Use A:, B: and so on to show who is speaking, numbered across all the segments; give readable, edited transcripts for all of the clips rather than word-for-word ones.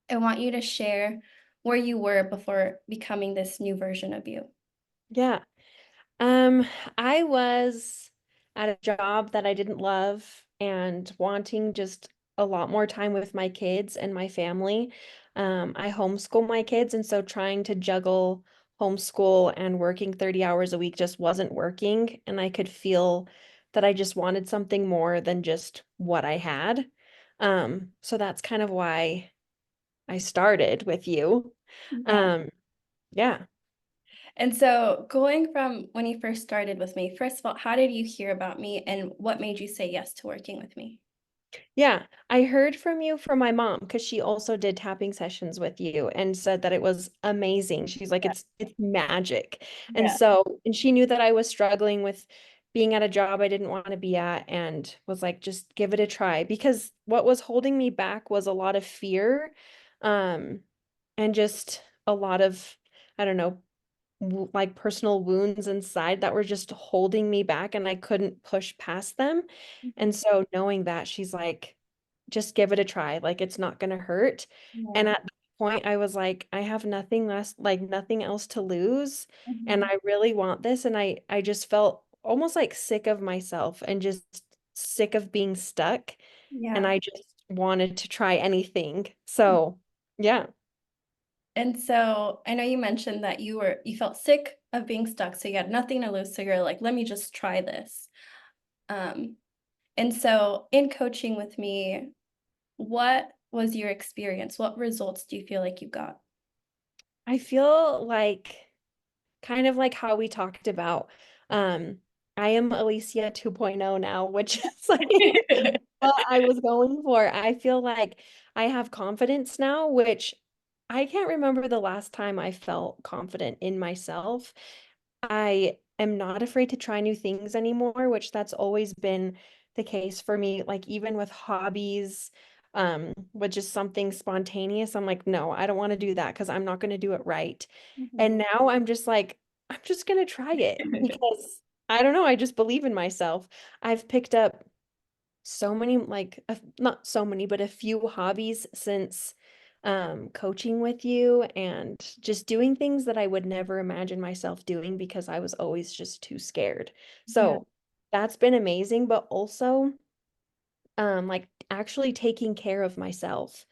A: I want you to share where you were before becoming this new version of you.
B: Yeah. Um, I was at a job that I didn't love and wanting just a lot more time with my kids and my family. I homeschool my kids, and so trying to juggle homeschool and working 30 hours a week just wasn't working. And I could feel that I just wanted something more than just what I had. So that's kind of why I started with you.
A: Yeah.
B: Um, yeah.
A: And so, going from when you first started with me, first of all, how did you hear about me and what made you say yes to working with me?
B: Yeah, I heard from you from my mom because she also did tapping sessions with you and said that it was amazing. She's like,
A: Yeah.
B: it's magic. And
A: Yeah.
B: so, and she knew that I was struggling with being at a job I didn't want to be at and was like, just give it a try. Because what was holding me back was a lot of fear, um, and just a lot of, I don't know, like personal wounds inside that were just holding me back and I couldn't push past them. And
A: Mhm.
B: so knowing that she's like, just give it a try, like it's not going to hurt. And
A: Yeah.
B: at that point I was like, I have nothing less, like nothing else to lose. And
A: Mhm.
B: I really want this. And I just felt almost like sick of myself and just sick of being stuck. And
A: Yeah.
B: I just wanted to try anything. So yeah.
A: And so I know you mentioned that you felt sick of being stuck, so you had nothing to lose. So you're like, let me just try this. Um, and so in coaching with me, what was your experience? What results do you feel like you got?
B: I feel like kind of like how we talked about. Um, I am Alicia 2.0 now, which is like what I was going for. I feel like I have confidence now, which I can't remember the last time I felt confident in myself. I am not afraid to try new things anymore, which that's always been the case for me. Like even with hobbies, with just something spontaneous, I'm like, no, I don't want to do that because I'm not going to do it right.
A: Mhm.
B: And now I'm just like, I'm just going to try it because I don't know, I just believe in myself. I've picked up so many like not so many but a few hobbies since coaching with you and just doing things that I would never imagine myself doing because I was always just too scared.
A: Yeah.
B: So that's been amazing, but also like actually taking care of myself,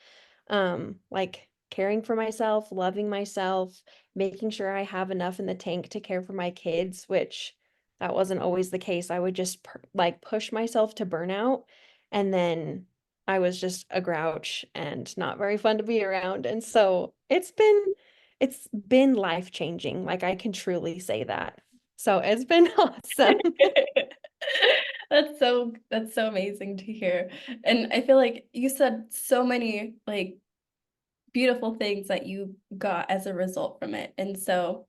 B: like caring for myself, loving myself, making sure I have enough in the tank to care for my kids, which that wasn't always the case. I would just like push myself to burnout, and then I was just a grouch and not very fun to be around. And so it's been life changing. Like I can truly say that. So it's been awesome.
A: That's so amazing to hear. And I feel like you said so many like beautiful things that you got as a result from it. And so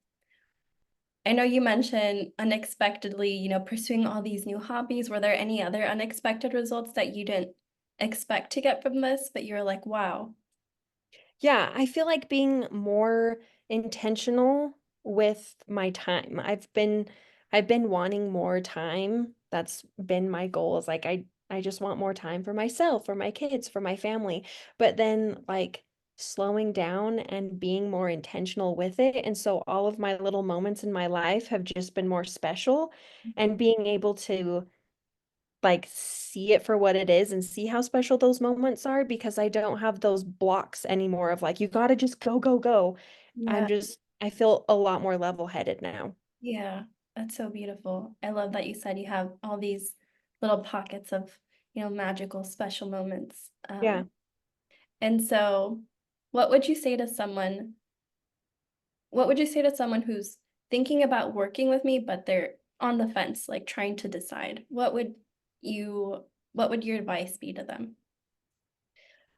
A: I know you mentioned unexpectedly, pursuing all these new hobbies. Were there any other unexpected results that you didn't expect to get from this, but you're like, wow.
B: Yeah, I feel like being more intentional with my time. I've been wanting more time. That's been my goal is like I just want more time for myself, for my kids, for my family. But then like slowing down and being more intentional with it. And so all of my little moments in my life have just been more special and being able to like see it for what it is and see how special those moments are because I don't have those blocks anymore of like you got to just go go go.
A: Yeah.
B: I feel a lot more level-headed now.
A: Yeah. That's so beautiful. I love that you said you have all these little pockets of, magical, special moments.
B: Yeah.
A: And so what would you say to someone What would you say to someone who's thinking about working with me, but they're on the fence, like trying to decide? What would your advice be to them?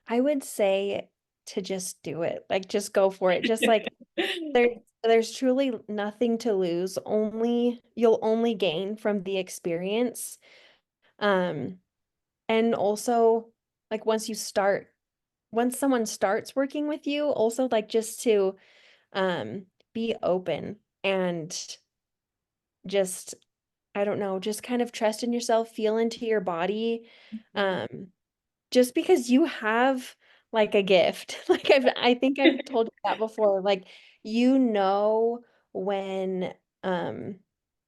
B: I would say to just do it. Like just go for it. Just like there there's truly nothing to lose. Only you'll only gain from the experience. Um and also like once someone starts working with you, also like just to be open and just I don't know, just kind of trust in yourself, feel into your body.
A: Mhm.
B: Um just because you have like a gift. Like I think I've told you that before. Like you know when um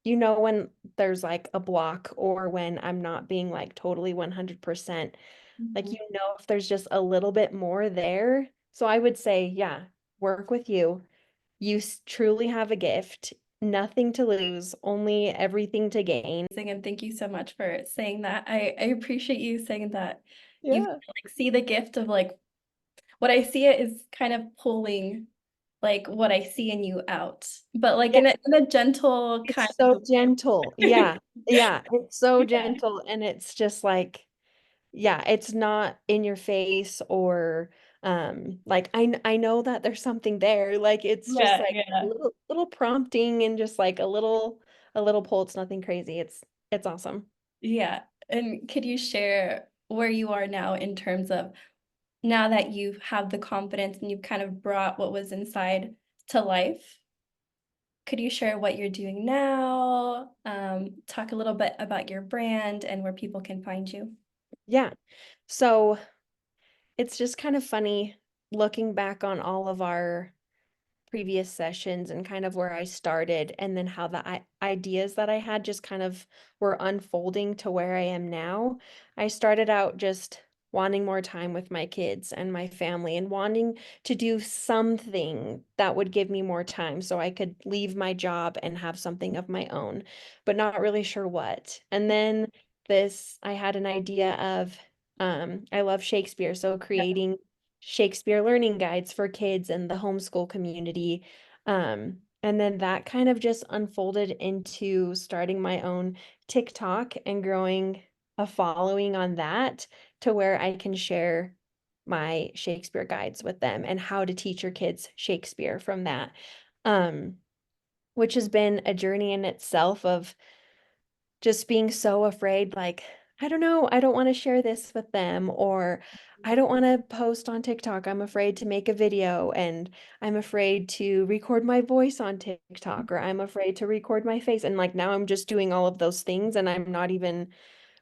B: when there's like a block or when I'm not being like totally 100%. Like
A: Mhm.
B: if there's just a little bit more there. So I would say, yeah, work with you. You truly have a gift, nothing to lose, only everything to gain.
A: And thank you so much for saying that. I appreciate you saying that you
B: Yeah.
A: like see the gift of like what I see it is kind of pulling like what I see in you out, but like
B: Yeah,
A: in a gentle kind
B: it's so
A: of
B: gentle. Yeah. Yeah, it's so
A: yeah,
B: gentle and it's just like yeah, it's not in your face or like I know that there's something there. Like it's just
A: yeah,
B: like a
A: yeah.
B: little prompting and just like a little pull. It's nothing crazy. It's awesome.
A: Yeah. And could you share where you are now in terms of now that you have the confidence and you've kind of brought what was inside to life? Could you share what you're doing now? Talk a little bit about your brand and where people can find you.
B: Yeah. So it's just kind of funny looking back on all of our previous sessions and kind of where I started, and then how the ideas that I had just kind of were unfolding to where I am now. I started out just wanting more time with my kids and my family and wanting to do something that would give me more time so I could leave my job and have something of my own, but not really sure what. And then I had an idea of, I love Shakespeare, so creating Shakespeare learning guides for kids and the homeschool community. And then that kind of just unfolded into starting my own TikTok and growing a following on that to where I can share my Shakespeare guides with them and how to teach your kids Shakespeare from that. Um, which has been a journey in itself of just being so afraid, like, I don't know, I don't want to share this with them, or I don't want to post on TikTok. I'm afraid to make a video, and I'm afraid to record my voice on TikTok, or I'm afraid to record my face. And like now I'm just doing all of those things and I'm not even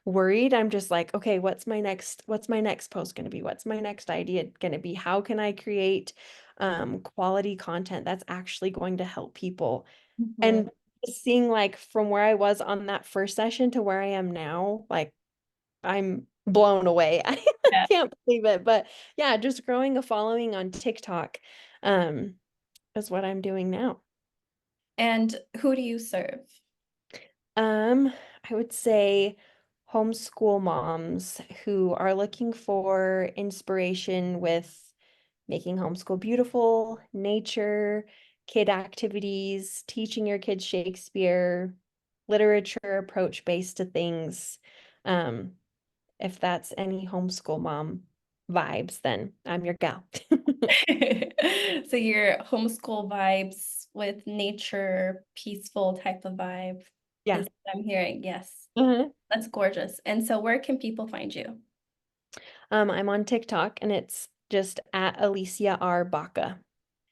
B: worried. I'm just like, okay, what's my next post going to be? What's my next idea going to be? How can I create quality content that's actually going to help people?
A: Mhm.
B: And seeing like from where I was on that first session to where I am now, like I'm blown away. I
A: Yeah.
B: can't believe it. But yeah, just growing a following on TikTok um is what I'm doing now.
A: And who do you serve?
B: Um, I would say homeschool moms who are looking for inspiration with making homeschool beautiful, nature, kid activities, teaching your kids Shakespeare, literature approach based to things. Um, if that's any homeschool mom vibes, then I'm your gal.
A: So your homeschool vibes with nature, peaceful type of vibe
B: Yeah.
A: is what I'm hearing. Yes,
B: Uh-huh.
A: that's gorgeous. And so where can people find you?
B: I'm on TikTok and it's just at Alicia R. Baca.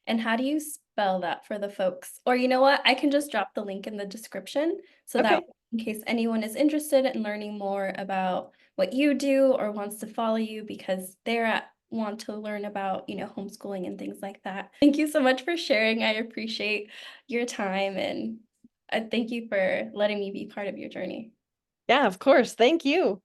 A: And how do you spell that for the folks? Or you know what? I can just drop the link in the description so that
B: Okay.
A: in case anyone is interested in learning more about what you do or wants to follow you because want to learn about, homeschooling and things like that. Thank you so much for sharing. I appreciate your time and thank you for letting me be part of your journey.
B: Yeah, of course. Thank you.